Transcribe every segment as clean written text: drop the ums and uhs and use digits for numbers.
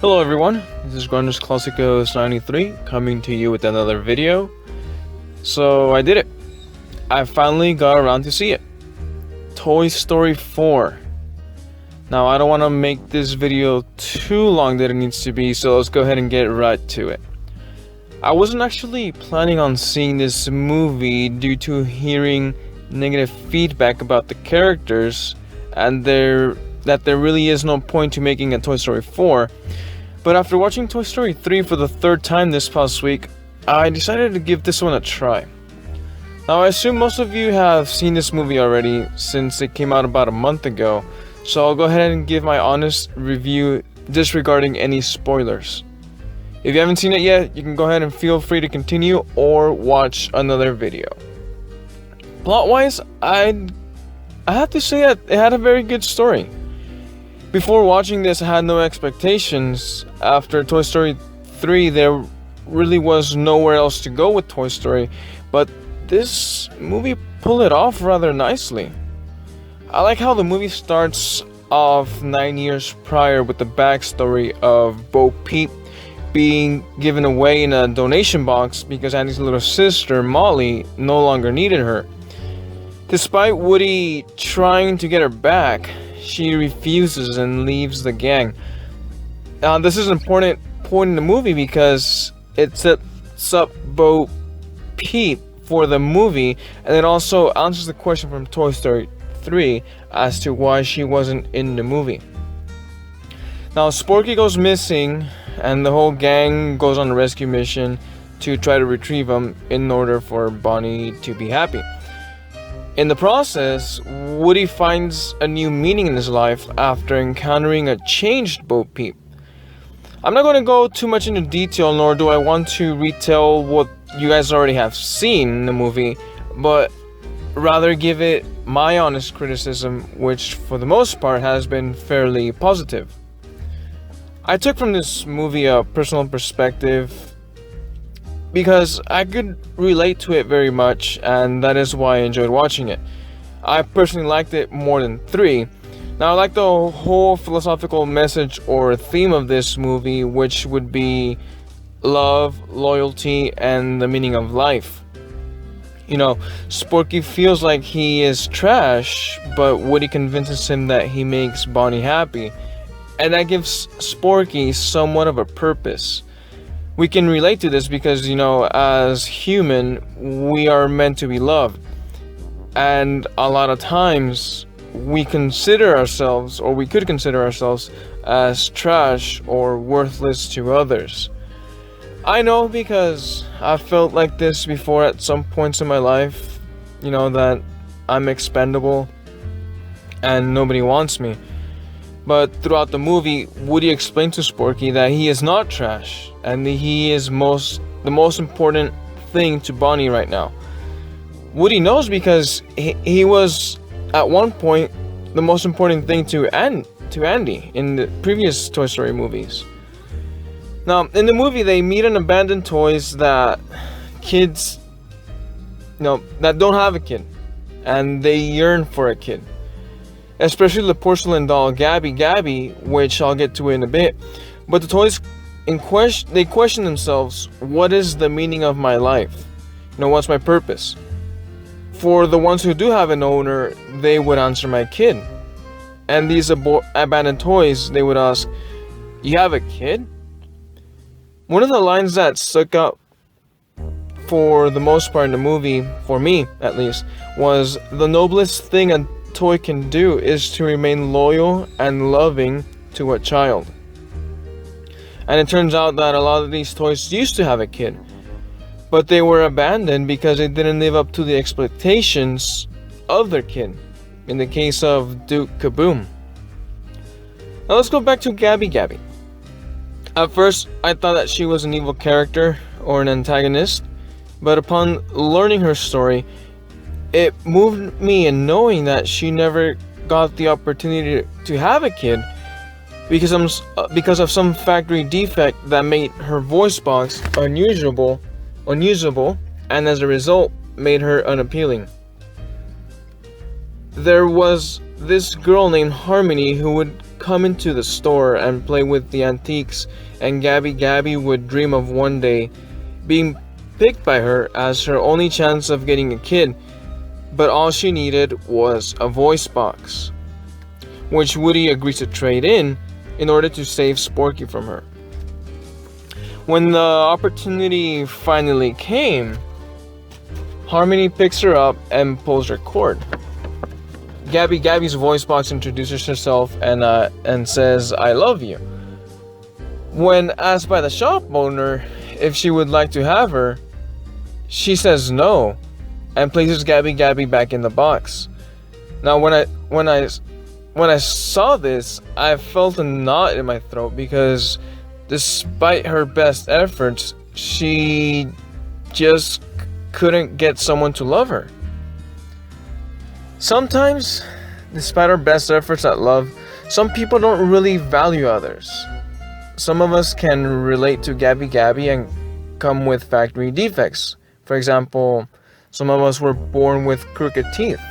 Hello everyone, this is Grandus Classicos 93 coming to you with another video. So I did it. I finally got around to see it. Toy Story 4. Now I don't want to make this video too long that it needs to be, so let's go ahead and get right to it. I wasn't actually planning on seeing this movie due to hearing negative feedback about the characters and that there really is no point to making a Toy Story 4. But after watching Toy Story 3 for the third time this past week, I decided to give this one a try. Now I assume most of you have seen this movie already since it came out about a month ago, so I'll go ahead and give my honest review disregarding any spoilers. If you haven't seen it yet, you can go ahead and feel free to continue or watch another video. Plot-wise, I have to say that it had a very good story. Before watching this, I had no expectations. After Toy Story 3, there really was nowhere else to go with Toy Story, but this movie pulled it off rather nicely. I like how the movie starts off 9 years prior with the backstory of Bo Peep being given away in a donation box because Andy's little sister, Molly, no longer needed her. Despite Woody trying to get her back, she refuses and leaves the gang. This is an important point in the movie because it sets up Bo Peep for the movie, and it also answers the question from Toy Story 3 as to why she wasn't in the movie. Now, Sporky goes missing, and the whole gang goes on a rescue mission to try to retrieve him in order for Bonnie to be happy. In the process, Woody finds a new meaning in his life after encountering a changed Bo Peep. I'm not going to go too much into detail, nor do I want to retell what you guys already have seen in the movie, but rather give it my honest criticism, which for the most part has been fairly positive. I took from this movie a personal perspective because I could relate to it very much, and that is why I enjoyed watching it. I personally liked it more than 3. Now I like the whole philosophical message or theme of this movie, which would be love, loyalty, and the meaning of life. You know, Sporky feels like he is trash, but Woody convinces him that he makes Bonnie happy, and that gives Sporky somewhat of a purpose. We can relate to this because, you know, as human, we are meant to be loved. And a lot of times, we consider ourselves, or we could consider ourselves, as trash or worthless to others. I know because I've felt like this before at some points in my life, you know, that I'm expendable and nobody wants me. But throughout the movie, Woody explained to Sporky that he is not trash, and that he is the most important thing to Bonnie right now. Woody knows because he was, at one point, the most important thing to Andy in the previous Toy Story movies. Now, in the movie, they meet an abandoned toys that kids, that don't have a kid, and they yearn for a kid. Especially the porcelain doll Gabby, which I'll get to in a bit. But the toys in question, they question themselves, what is the meaning of my life? What's my purpose? For the ones who do have an owner, they would answer, my kid. And these abandoned toys, they would ask, you have a kid? One of the lines that stuck out for the most part in the movie, for me at least, was the noblest thing a toy can do is to remain loyal and loving to a child. And it turns out that a lot of these toys used to have a kid, but they were abandoned because they didn't live up to the expectations of their kid. In the case of Duke Kaboom. Now let's go back to Gabby. At first, I thought that she was an evil character or an antagonist, but upon learning her story, it moved me in knowing that she never got the opportunity to have a kid because of some factory defect that made her voice box unusable, and as a result made her unappealing. There was this girl named Harmony who would come into the store and play with the antiques, and Gabby Gabby would dream of one day being picked by her as her only chance of getting a kid, but all she needed was a voice box, which Woody agrees to trade in order to save Sporky from her. When the opportunity finally came, Harmony picks her up and pulls her cord. Gabby Gabby's voice box introduces herself and says, "I love you." When asked by the shop owner if she would like to have her, she says no and places Gabby Gabby back in the box. Now when I saw this, I felt a knot in my throat because despite her best efforts, she just couldn't get someone to love her. Sometimes, despite our best efforts at love, some people don't really value others. Some of us can relate to Gabby Gabby and come with factory defects. For example, some of us were born with crooked teeth.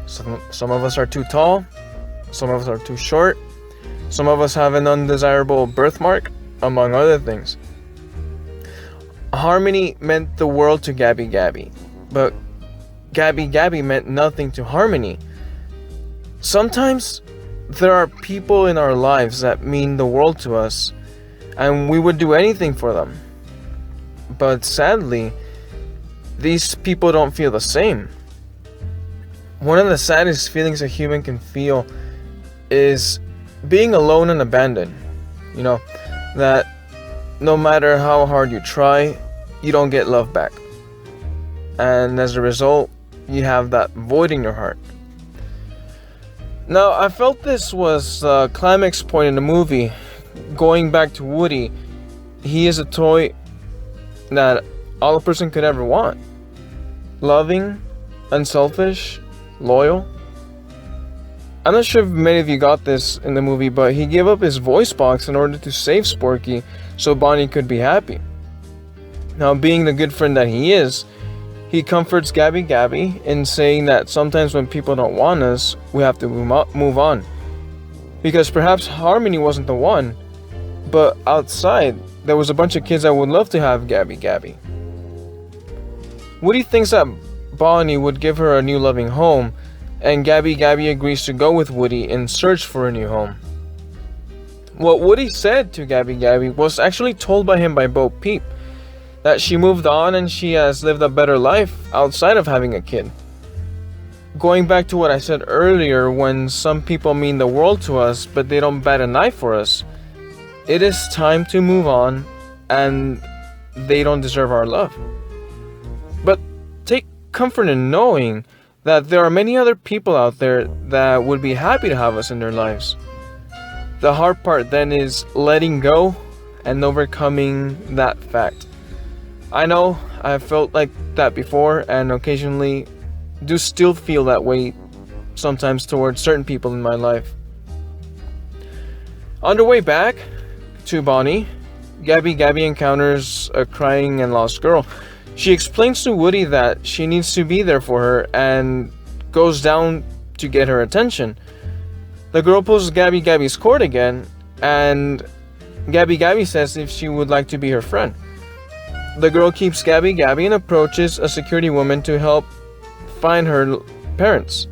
Some of us are too tall. Some of us are too short. Some of us have an undesirable birthmark, among other things. Harmony meant the world to Gabby Gabby, but Gabby Gabby meant nothing to Harmony. Sometimes there are people in our lives that mean the world to us, and we would do anything for them. But sadly, these people don't feel the same. One of the saddest feelings a human can feel is being alone and abandoned. You know, that no matter how hard you try, you don't get love back. And as a result, you have that void in your heart. Now, I felt this was a climax point in the movie. Going back to Woody, he is a toy that all a person could ever want. Loving, unselfish, loyal. I'm not sure if many of you got this in the movie, but he gave up his voice box in order to save Sporky so Bonnie could be happy. Now, being the good friend that he is, he comforts Gabby Gabby in saying that sometimes when people don't want us, we have to move on. Because perhaps Harmony wasn't the one, but outside, there was a bunch of kids that would love to have Gabby Gabby. Woody thinks that Bonnie would give her a new loving home, and Gabby Gabby agrees to go with Woody in search for a new home. What Woody said to Gabby Gabby was actually told by him by Bo Peep, that she moved on and she has lived a better life outside of having a kid. Going back to what I said earlier, when some people mean the world to us but they don't bat an eye for us, it is time to move on, and they don't deserve our love. But take comfort in knowing that there are many other people out there that would be happy to have us in their lives. The hard part then is letting go and overcoming that fact. I know I've felt like that before, and occasionally do still feel that way sometimes towards certain people in my life. On the way back to Bonnie, Gabby Gabby encounters a crying and lost girl. She explains to Woody that she needs to be there for her and goes down to get her attention. The girl pulls Gabby Gabby's cord again, and Gabby Gabby says if she would like to be her friend. The girl keeps Gabby Gabby and approaches a security woman to help find her parents.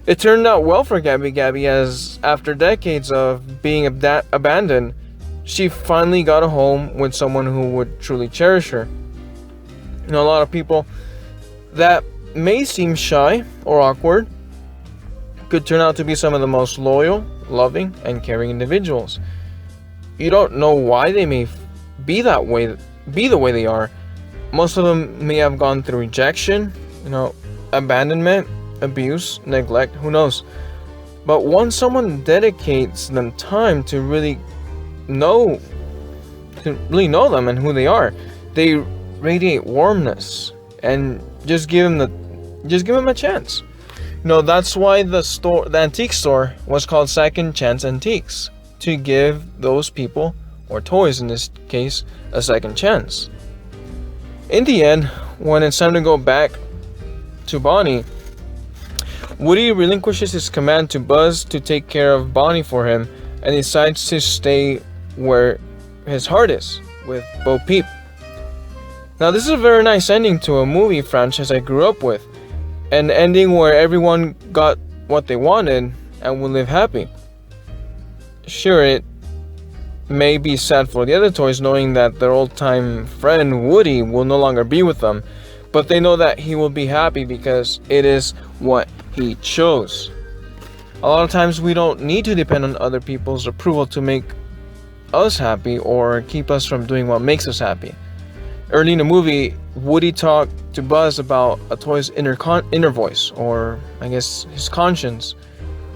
It turned out well for Gabby Gabby, as after decades of being abandoned, she finally got a home with someone who would truly cherish her. You know, a lot of people that may seem shy or awkward could turn out to be some of the most loyal, loving, and caring individuals. You don't know why they may be the way they are. Most of them may have gone through rejection, abandonment, abuse, neglect, who knows. But once someone dedicates them time to really know them and who they are, they radiate warmness, and just give them a chance. That's why the antique store was called Second Chance Antiques, to give those people, or toys in this case, a second chance. In the end, when it's time to go back to Bonnie, Woody relinquishes his command to Buzz to take care of Bonnie for him and decides to stay where his heart is, with Bo Peep. Now, this is a very nice ending to a movie franchise I grew up with, an ending where everyone got what they wanted and will live happy. Sure, it may be sad for the other toys knowing that their old-time friend Woody will no longer be with them, but they know that he will be happy because it is what he chose. A lot of times we don't need to depend on other people's approval to make us happy or keep us from doing what makes us happy. Early in the movie, Woody talked to Buzz about a toy's inner voice, or I guess his conscience,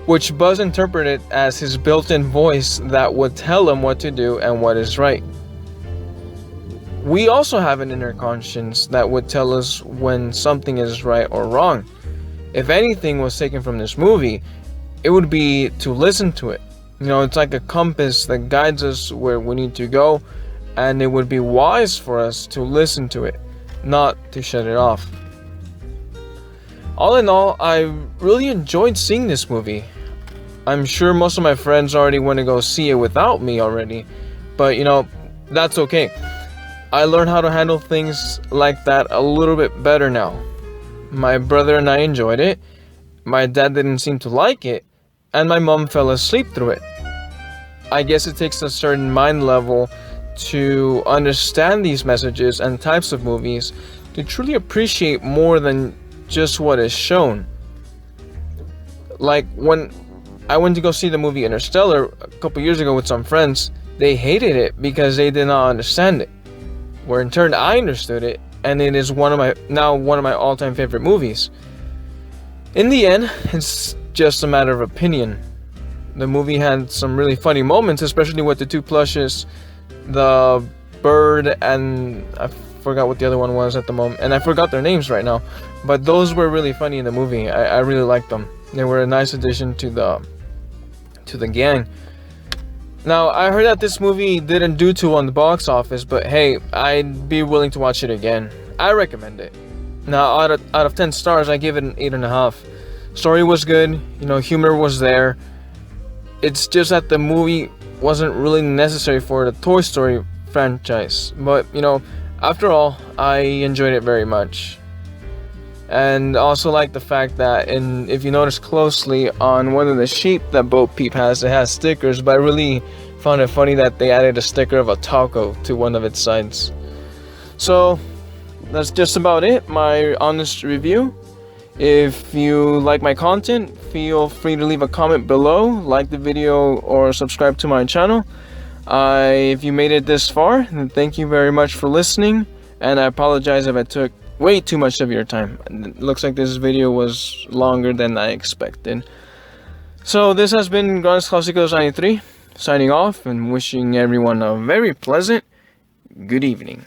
which Buzz interpreted as his built-in voice that would tell him what to do and what is right. We also have an inner conscience that would tell us when something is right or wrong. If anything was taken from this movie, it would be to listen to it. You know, it's like a compass that guides us where we need to go, and it would be wise for us to listen to it, not to shut it off. All in all, I really enjoyed seeing this movie. I'm sure most of my friends already want to go see it without me already, but you know, that's okay. I learned how to handle things like that a little bit better now. My brother and I enjoyed it, my dad didn't seem to like it, and my mom fell asleep through it. I guess it takes a certain mind level to understand these messages and types of movies to truly appreciate more than just what is shown. Like when I went to go see the movie Interstellar a couple years ago with some friends, they hated it because they did not understand it. Where in turn I understood it, and it is one of my all-time favorite movies. In the end, it's just a matter of opinion. The movie had some really funny moments, especially with the two plushes, the bird and I forgot what the other one was at the moment, and I forgot their names right now, but those were really funny in the movie. I really liked them. They were a nice addition to the gang. Now, I heard that this movie didn't do too well on the box office, but hey, I'd be willing to watch it again. I recommend it. Now, out of 10 stars, I give it an 8.5. Story was good, you know, humor was there. It's just that the movie wasn't really necessary for the Toy Story franchise. But, you know, after all, I enjoyed it very much. And also like the fact that, if you notice closely on one of the sheep that Bo Peep has, it has stickers, but I really found it funny that they added a sticker of a taco to one of its sides. So that's just about it, my honest review. If you like my content, feel free to leave a comment below, like the video, or subscribe to my channel. If you made it this far, then thank you very much for listening, and I apologize if I took way too much of your time. It looks like this video was longer than I expected. So this has been Grandes Clásicos 93, signing off and wishing everyone a very pleasant good evening.